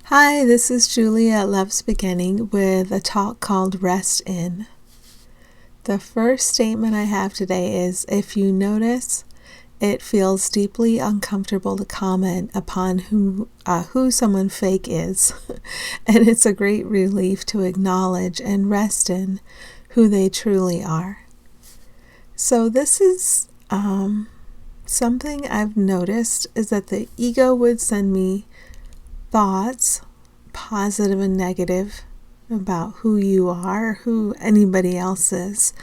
Hi, this is Julia at Love's Beginning with a talk called Rest In. The first statement I have today is, if you notice it feels deeply uncomfortable to comment upon who someone fake is, and it's a great relief to acknowledge and rest in who they truly are. So this is something I've noticed is that the ego would send me thoughts, positive and negative, about who you are, or who anybody else is.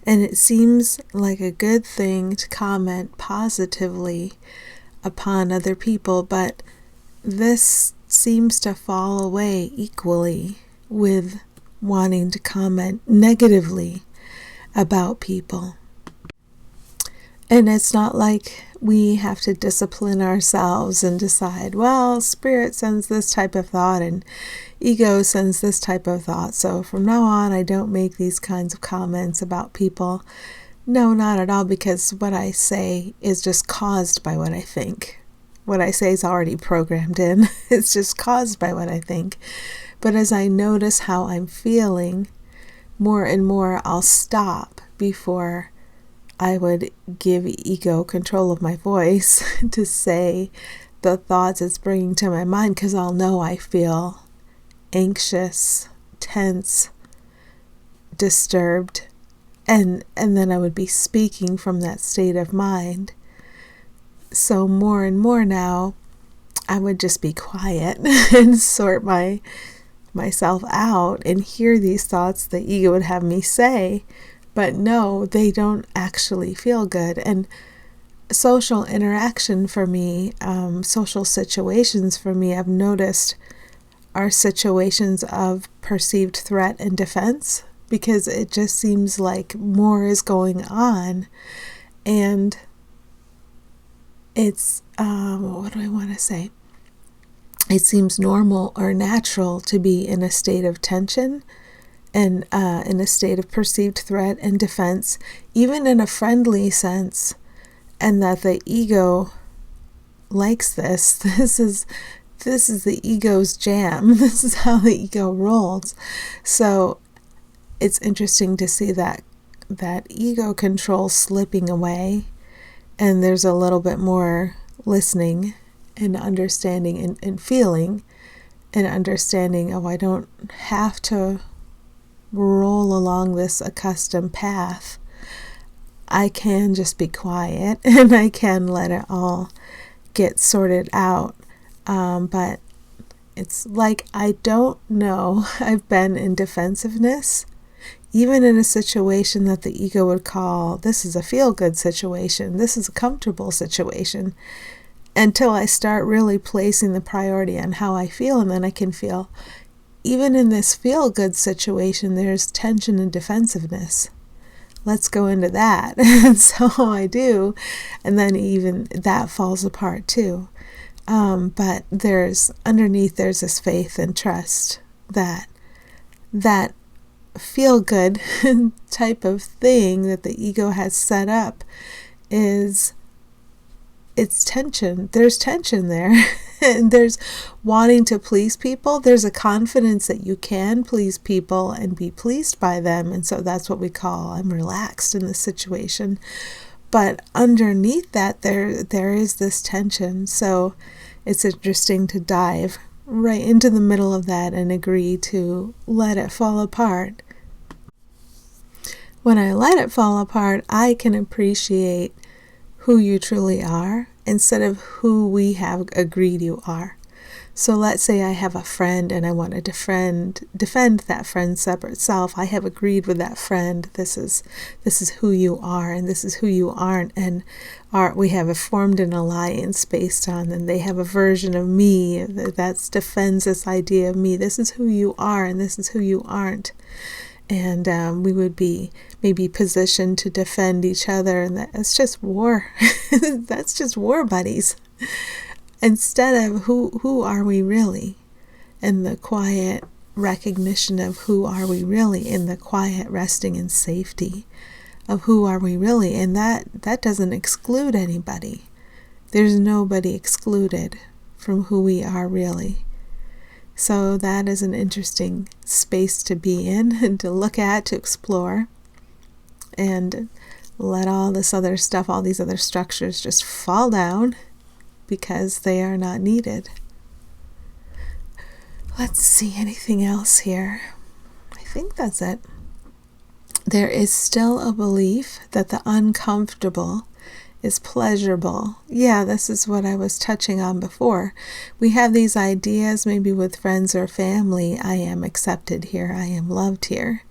And it seems like a good thing to comment positively upon other people, but this seems to fall away equally with wanting to comment negatively about people. And it's not like we have to discipline ourselves and decide, well, spirit sends this type of thought and ego sends this type of thought, so from now on I don't make these kinds of comments about people. No, not at all, because what I say is just caused by what I think. What I say is already programmed in. It's just caused by what I think. But as I notice how I'm feeling, more and more I'll stop before I would give ego control of my voice to say the thoughts it's bringing to my mind, because I'll know I feel anxious, tense, disturbed, and then I would be speaking from that state of mind. So more and more now, I would just be quiet and sort myself out and hear these thoughts the ego would have me say. But no, they don't actually feel good. And social interaction for me, social situations for me, I've noticed are situations of perceived threat and defense, because it just seems like more is going on. And it's, what do I want to say? It seems normal or natural to be in a state of tension and in a state of perceived threat and defense, even in a friendly sense, and that the ego likes this. This is the ego's jam. This is how the ego rolls. So it's interesting to see that ego control slipping away, and there's a little bit more listening and understanding and feeling and understanding, I don't have to roll along this accustomed path. I can just be quiet and I can let it all get sorted out. But it's like I don't know. I've been in defensiveness, even in a situation that the ego would call, this is a feel-good situation, this is a comfortable situation, until I start really placing the priority on how I feel, and then I can feel, even in this feel-good situation, there's tension and defensiveness. Let's go into that. And so I do, and then even that falls apart too. But underneath there's this faith and trust that feel-good type of thing that the ego has set up it's tension. There's tension there. And there's wanting to please people. There's a confidence that you can please people and be pleased by them. And so that's what we call, I'm relaxed in this situation. But underneath that, there is this tension. So it's interesting to dive right into the middle of that and agree to let it fall apart. When I let it fall apart, I can appreciate who you truly are instead of who we have agreed you are. So let's say I have a friend and I want to defend that friend's separate self. I have agreed with that friend, this is who you are and this is who you aren't, and we have formed an alliance based on, and they have a version of me that defends this idea of me. This is who you are and this is who you aren't. And we would be maybe positioned to defend each other, and that's just war. That's just war buddies. Instead of who are we really, and the quiet recognition of who are we really, in the quiet resting in safety of who are we really, and that doesn't exclude anybody. There's nobody excluded from who we are really. So that is an interesting space to be in and to look at, to explore, and let all this other stuff, all these other structures just fall down because they are not needed. Let's see, anything else here? I think that's it. There is still a belief that the uncomfortable is pleasurable. Yeah, this is what I was touching on before. We have these ideas, maybe with friends or family, I am accepted here, I am loved here.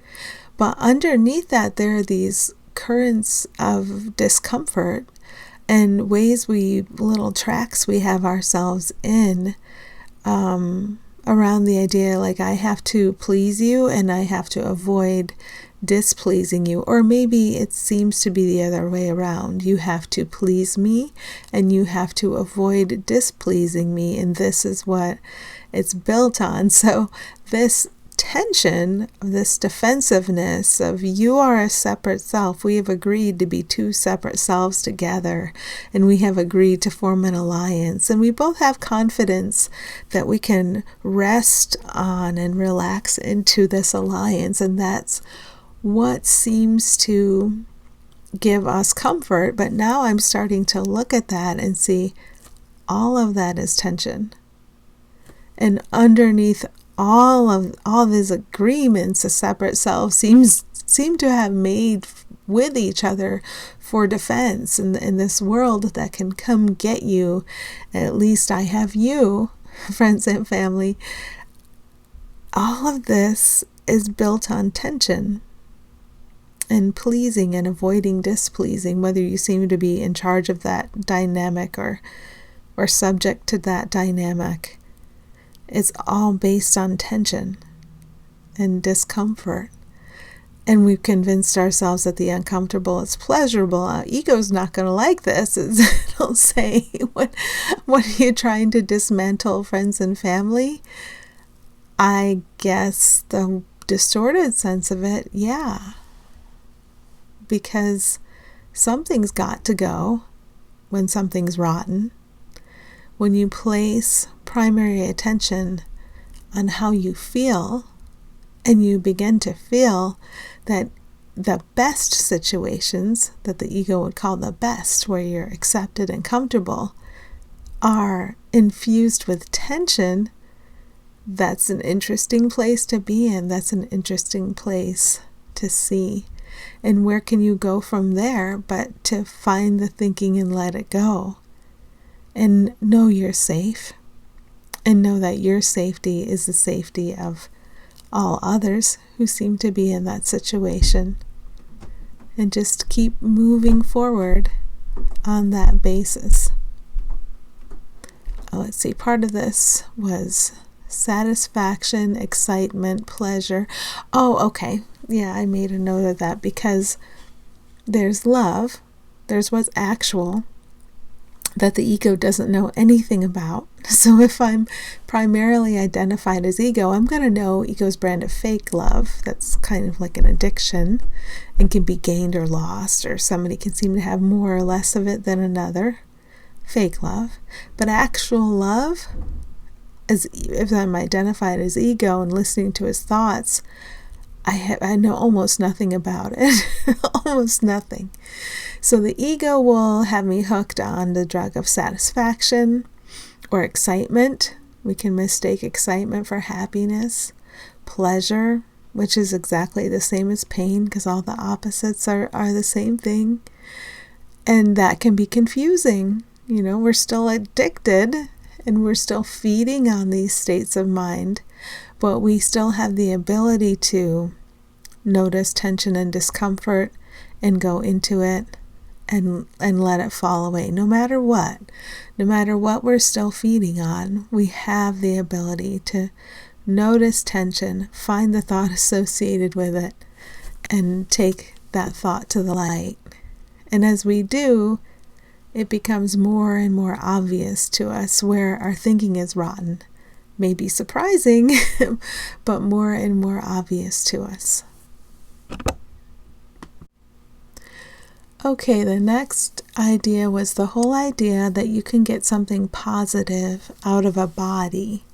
But underneath that, there are these currents of discomfort and little tracks we have ourselves in, around the idea like I have to please you and I have to avoid displeasing you. Or maybe it seems to be the other way around. You have to please me and you have to avoid displeasing me, and this is what it's built on. So this tension, this defensiveness of you are a separate self. We have agreed to be two separate selves together, and we have agreed to form an alliance, and we both have confidence that we can rest on and relax into this alliance, and that's what seems to give us comfort. But now I'm starting to look at that and see all of that is tension, and underneath all these agreements a separate self seem to have made with each other for defense in this world that can come get you. At least I have you, friends and family. All of this is built on tension and pleasing and avoiding displeasing, whether you seem to be in charge of that dynamic or subject to that dynamic. It's all based on tension and discomfort. And we've convinced ourselves that the uncomfortable is pleasurable. Our ego's not going to like this. It'll say, what are you trying to dismantle, friends and family? I guess the distorted sense of it, yeah. Because something's got to go when something's rotten. When you place primary attention on how you feel, and you begin to feel that the best situations that the ego would call the best, where you're accepted and comfortable, are infused with tension, that's an interesting place to be in. That's an interesting place to see. And where can you go from there but to find the thinking and let it go? And know you're safe, and know that your safety is the safety of all others who seem to be in that situation. And just keep moving forward on that basis. Let's see, part of this was satisfaction, excitement, pleasure. Oh, okay. Yeah, I made a note of that because there's love, there's what's actual, that the ego doesn't know anything about. So if I'm primarily identified as ego, I'm going to know ego's brand of fake love. That's kind of like an addiction and can be gained or lost, or somebody can seem to have more or less of it than another. Fake love. But actual love, if I'm identified as ego and listening to his thoughts, I know almost nothing about it. Almost nothing. So the ego will have me hooked on the drug of satisfaction or excitement. We can mistake excitement for happiness. Pleasure, which is exactly the same as pain because all the opposites are the same thing. And that can be confusing. You know, we're still addicted and we're still feeding on these states of mind, but we still have the ability to notice tension and discomfort and go into it and let it fall away. No matter what we're still feeding on, we have the ability to notice tension, find the thought associated with it, and take that thought to the light. And as we do, it becomes more and more obvious to us where our thinking is rotten. Maybe surprising, but more and more obvious to us. Okay, the next idea was the whole idea that you can get something positive out of a body.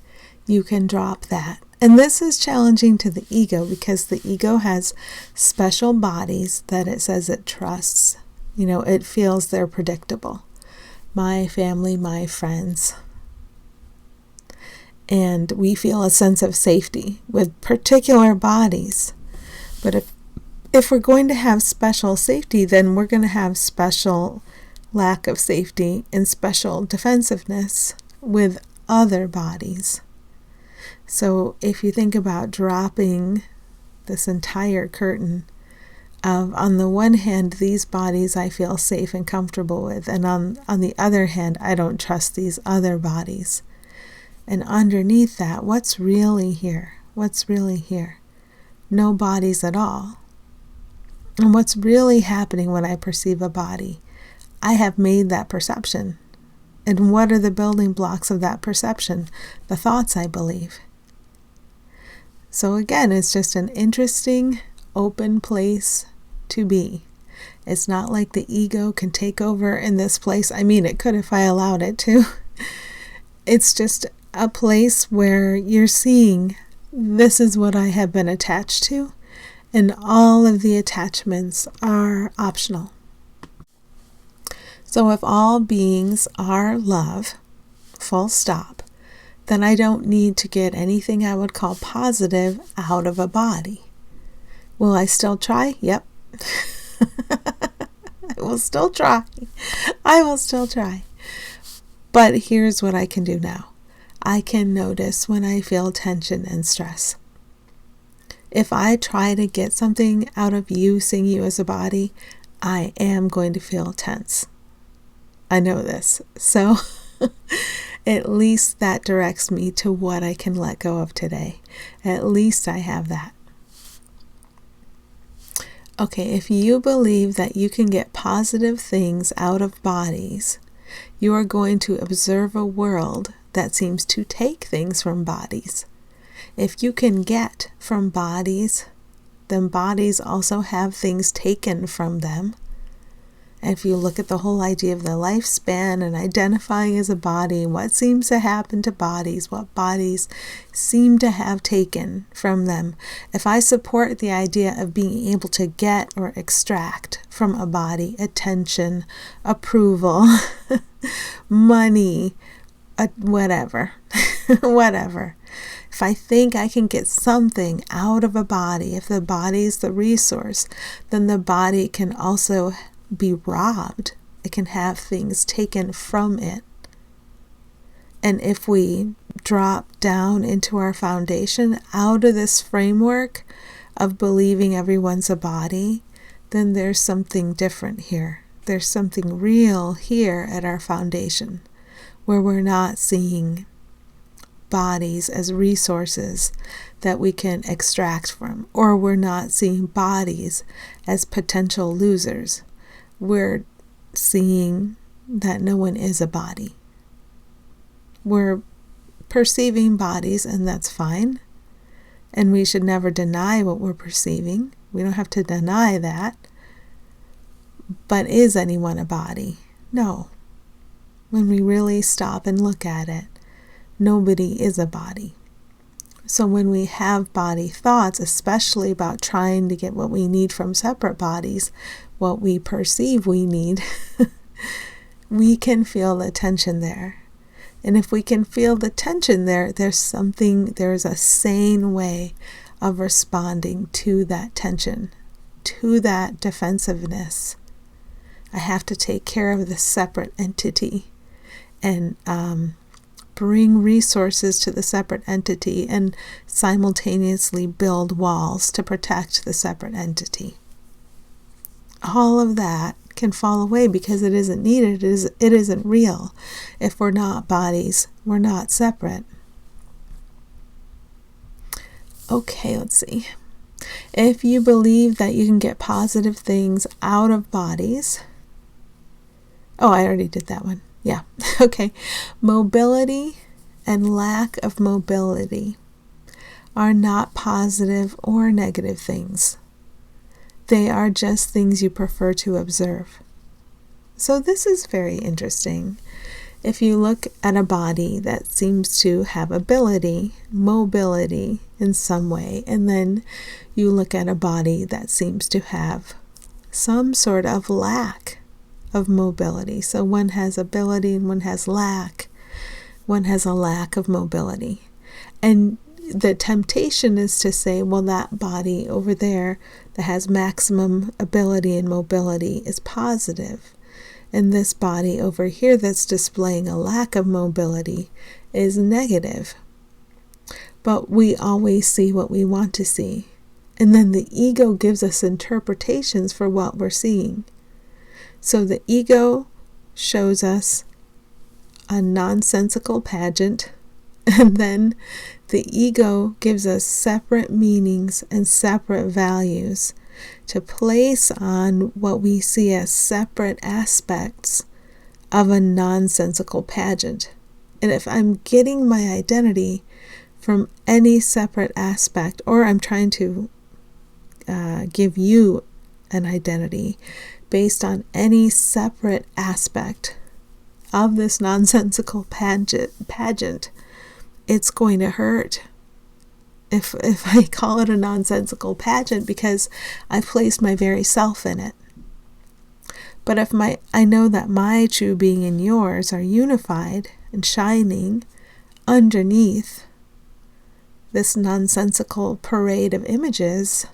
you can drop that. And this is challenging to the ego because the ego has special bodies that it says it trusts. It feels they're predictable. My family, my friends. And we feel a sense of safety with particular bodies. But if we're going to have special safety, then we're going to have special lack of safety and special defensiveness with other bodies. So if you think about dropping this entire curtain of, on the one hand, these bodies I feel safe and comfortable with, and on the other hand, I don't trust these other bodies. And underneath that, what's really here? What's really here? No bodies at all. And what's really happening when I perceive a body? I have made that perception. And what are the building blocks of that perception? The thoughts, I believe. So again, it's just an interesting, open place to be. It's not like the ego can take over in this place. I mean, it could if I allowed it to. It's just a place where you're seeing, this is what I have been attached to, and all of the attachments are optional. So if all beings are love, full stop, then I don't need to get anything I would call positive out of a body. Will I still try? Yep. I will still try. I will still try. But here's what I can do now. I can notice when I feel tension and stress. If I try to get something out of you, seeing you as a body, I am going to feel tense. I know this. So at least that directs me to what I can let go of today. At least I have that. Okay, if you believe that you can get positive things out of bodies, you are going to observe a world that seems to take things from bodies. If you can get from bodies, then bodies also have things taken from them. And if you look at the whole idea of the lifespan and identifying as a body, what seems to happen to bodies, what bodies seem to have taken from them. If I support the idea of being able to get or extract from a body attention, approval, money, whatever, whatever. If I think I can get something out of a body, if the body is the resource, then the body can also be robbed. It can have things taken from it. And if we drop down into our foundation out of this framework of believing everyone's a body, then there's something different here. There's something real here at our foundation, where we're not seeing bodies as resources that we can extract from, or we're not seeing bodies as potential losers. We're seeing that no one is a body. We're perceiving bodies, and that's fine. And we should never deny what we're perceiving. We don't have to deny that. But is anyone a body? No. When we really stop and look at it, nobody is a body. So when we have body thoughts, especially about trying to get what we need from separate bodies, what we perceive we need, we can feel the tension there. And if we can feel the tension there, there's a sane way of responding to that tension, to that defensiveness. I have to take care of the separate entity and bring resources to the separate entity and simultaneously build walls to protect the separate entity. All of that can fall away because it isn't needed. It isn't real. If we're not bodies, we're not separate. Okay, let's see. If you believe that you can get positive things out of bodies. Oh, I already did that one. Yeah. Okay. Mobility and lack of mobility are not positive or negative things. They are just things you prefer to observe. So this is very interesting. If you look at a body that seems to have ability, mobility in some way, and then you look at a body that seems to have some sort of lack of mobility. So one has ability and one has lack. One has a lack of mobility. And the temptation is to say, well, that body over there that has maximum ability and mobility is positive. And this body over here that's displaying a lack of mobility is negative. But we always see what we want to see. And then the ego gives us interpretations for what we're seeing. So the ego shows us a nonsensical pageant, and then the ego gives us separate meanings and separate values to place on what we see as separate aspects of a nonsensical pageant. And if I'm getting my identity from any separate aspect, or I'm trying to give you an identity based on any separate aspect of this nonsensical pageant, it's going to hurt. If I call it a nonsensical pageant because I placed my very self in it. But if I know that my true being and yours are unified and shining underneath this nonsensical parade of images,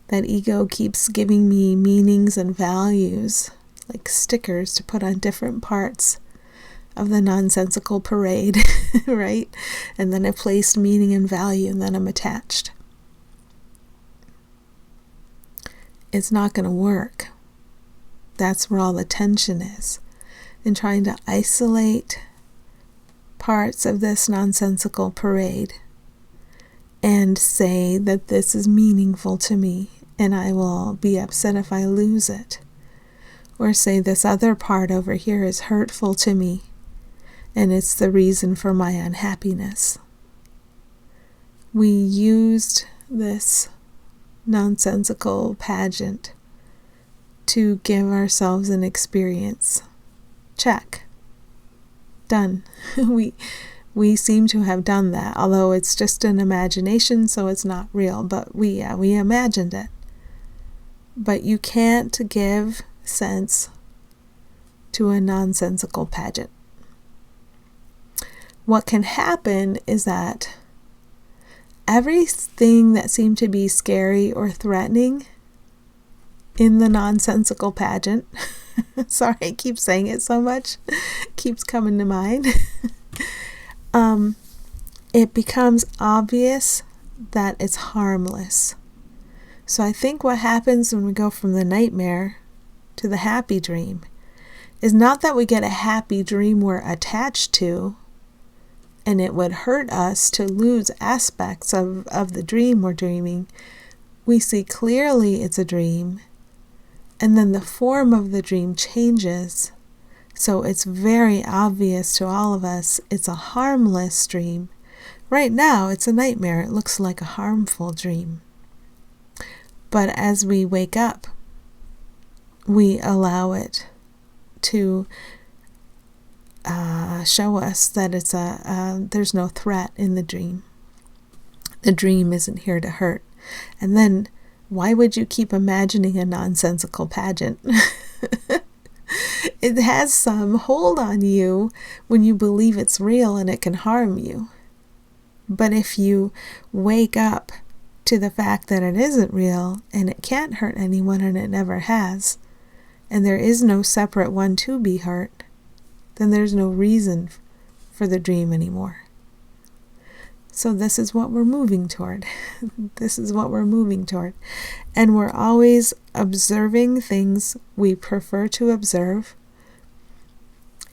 that ego keeps giving me meanings and values like stickers to put on different parts of the nonsensical parade, right? And then I placed meaning and value, and then I'm attached. It's not going to work. That's where all the tension is. In trying to isolate parts of this nonsensical parade and say that this is meaningful to me, and I will be upset if I lose it. Or say this other part over here is hurtful to me, and it's the reason for my unhappiness. We used this nonsensical pageant to give ourselves an experience. Check. Done. We seem to have done that, although it's just an imagination, so it's not real, but we imagined it. But you can't give sense to a nonsensical pageant. What can happen is that everything that seemed to be scary or threatening in the nonsensical pageant, sorry, I keep saying it so much, keeps coming to mind, it becomes obvious that it's harmless. So I think what happens when we go from the nightmare to the happy dream is not that we get a happy dream we're attached to, and it would hurt us to lose aspects of the dream we're dreaming. We see clearly it's a dream, and then the form of the dream changes. So it's very obvious to all of us it's a harmless dream. Right now, it's a nightmare. It looks like a harmful dream. But as we wake up, we allow it to show us that it's there's no threat in the dream. The dream isn't here to hurt. And then, why would you keep imagining a nonsensical pageant? It has some hold on you when you believe it's real and it can harm you. But if you wake up to the fact that it isn't real and it can't hurt anyone and it never has, and there is no separate one to be hurt, then there's no reason for the dream anymore. So this is what we're moving toward. This is what we're moving toward. And we're always observing things we prefer to observe.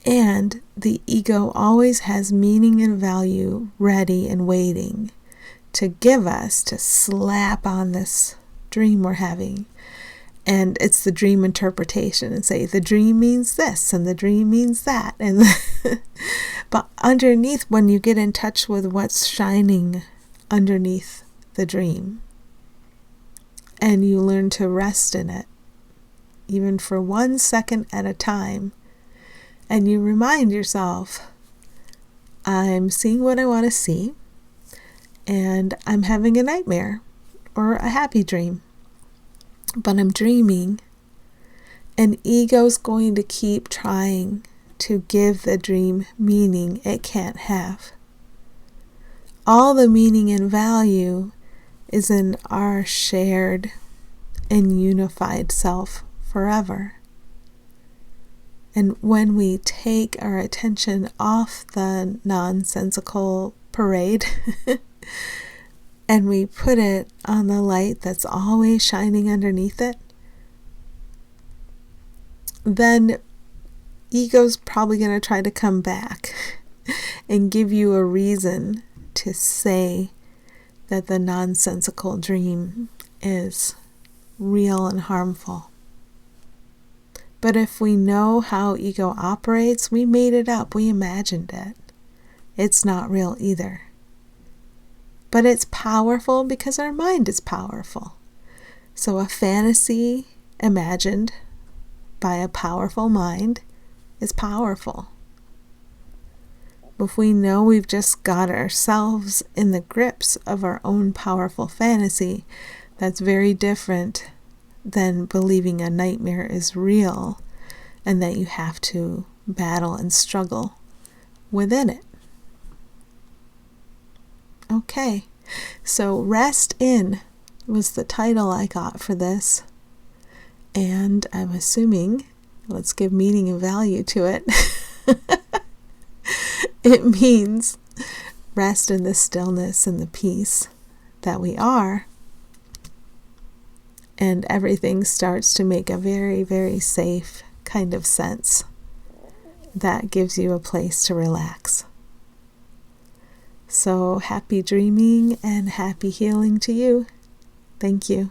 And the ego always has meaning and value ready and waiting to give us, to slap on this dream we're having. And it's the dream interpretation and say the dream means this and the dream means that. And but underneath, when you get in touch with what's shining underneath the dream and you learn to rest in it, even for 1 second at a time, And you remind yourself, I'm seeing what I want to see, and I'm having a nightmare or a happy dream, but I'm dreaming, and ego's going to keep trying to give the dream meaning it can't have. All the meaning and value is in our shared and unified self forever. And when we take our attention off the nonsensical parade and we put it on the light that's always shining underneath it, then ego's probably going to try to come back and give you a reason to say that the nonsensical dream is real and harmful. But if we know how ego operates, we made it up, we imagined it. It's not real either. But it's powerful because our mind is powerful. So a fantasy imagined by a powerful mind is powerful. If we know we've just got ourselves in the grips of our own powerful fantasy, that's very different than believing a nightmare is real and that you have to battle and struggle within it. Okay, so Rest In was the title I got for this, and I'm assuming, let's give meaning and value to it, it means rest in the stillness and the peace that we are, and everything starts to make a very, very safe kind of sense that gives you a place to relax. So happy dreaming and happy healing to you. Thank you.